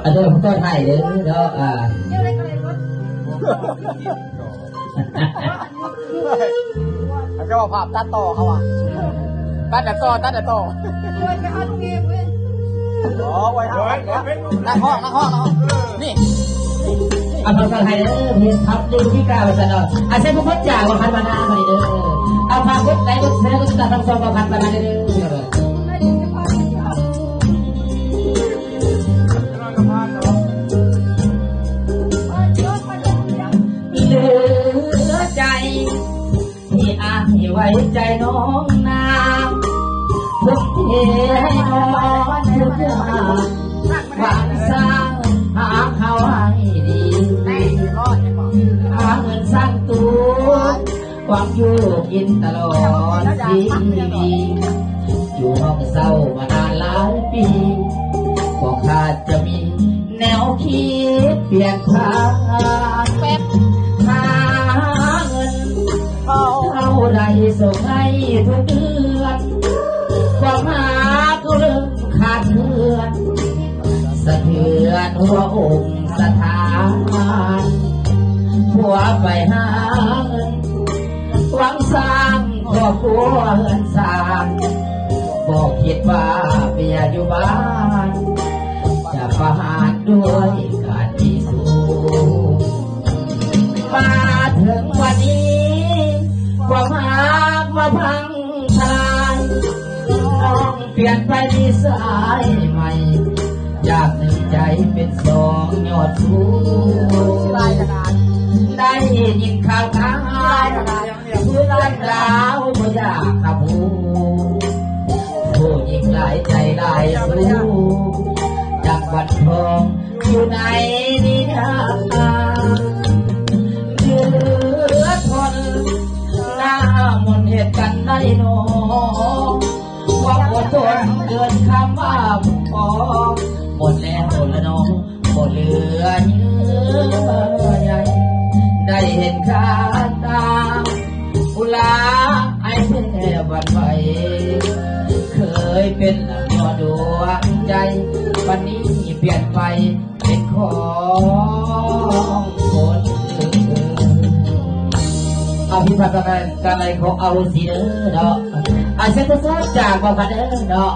อาจารย์ผมต้นให้เด้อเนาะจะว่าภาพตัดต่อเขาอ่ะตัดแต่ต่ออ๋อไว้นั่งห้องนี่เอาทำกันให้เด้อเพียงทับดูที่กาวัฒนาอาเซนพวกจ่าว่าพันบานาไปเด้อเอาพาพวกไหนพวกเซนพวกจะทำซองว่าพันบานาเด้อเหลือใจที่อาให้ไว้ใจน้องนาทุกทีให้น้องเชื่อหวังสร้างหาเขาให้ดีหาเงินสร้างตัวความอยู่กินตลอดชีวิตอยู่ห้องเศร้ามานานหลายปีก็ขาดจะมีแนวคิดเปลี่ยนทางหาเงินเท่าไรส่งให้ทุกเดือนความหาก็เริ่มขาดเลือนสะเทือนหัวอกสถานผัวไปหาเงินหวังสร้างครอบครัวเฮือนสร้างบอกคิดว่าเมียอยู่บ้านจะประหารด้วยการที่สู้มาถึงวันนี้ความหักมาพังทลายน้องเปลี่ยนไปนิสัยใหม่จากหนึ่งใจเป็นสองยอดสูงได้ยินข่าวข่าวผู้รักดาวไม่อยากขับหูผู้หญิงหลายใจหลายสู้จากวันทองอยู่ในนิทานเหลือทนหน้ามนเหตุกันได้น้องความอดทนเกินคำว่าพอหมดแล้วละน้องหมดเหลือเยื่อใยได้เห็นข้าตาอุลาไอ้แท่วันไหวเคยเป็นหลังยอดดวงใจวันนี้เปลี่ยนไปเป็นของคนเอาพิพัฒนาการอะไรของเอาสีเด้อเนาะอาเซนต์ซับจากบอกกันเด้อเนาะ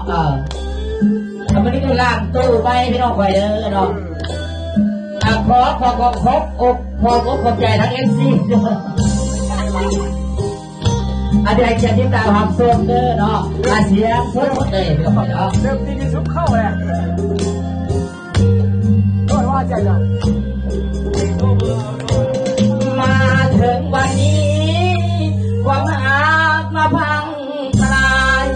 วันนี้ก็ล่างตู้ไปพี่น้องไปเด้อเนาะขอครบอกพขอบใจทั้งFCอาจารย์เชียร์ที่ตาหอมส้มเด้อเนาะเสียงส้มหมดเลยพี่น้องไปเนาะเริ่มตีนซุปเข้าเลยโดนว่าใจจังมาถึงวันนี้ความหักมาพังทลาย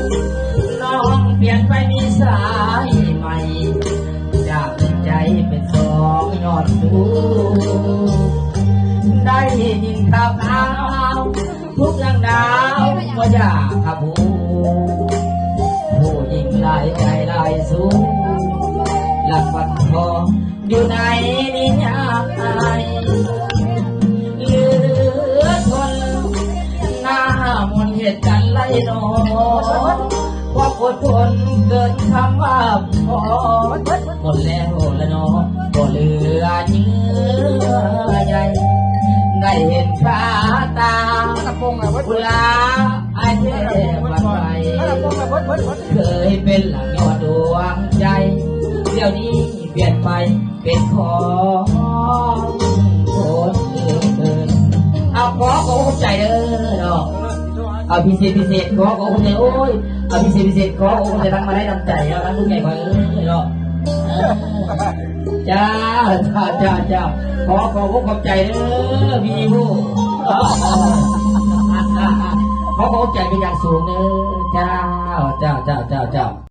น้องเปลี่ยนไปมีสายใหม่จากใจเป็นสองยอดสูงได้ยินข่าวทุกเรื่องดาวว่าอยากขับหูผู้หญิงหลายใจหลายสูงหลักวันทองอยู่ในนิยายเหลือทนหน้ามนเหตุกันไล่นอนความอดทนเกินคำว่าพอหมดแล้วละน้องบ่เหลือเยื่อใยได้เห็นข้าตากุลาไอ้เทวันไหวเคยเป็นหลังยอดดวงใจเดี๋ยวนี้เปลี่ยนไปเป็นของคนอื่นเอาขอใจเด้อเนาะเอาพิเศษขอใจโอ้ยเอาพิเศษขอใจทั้งมาได้นำใจแล้วทั้งลูกใหญ่ไปเนาะจ้าขอขอบใจเด้อพี่ผู้ขอใจเป็นอย่างสูงเด้อเจ้า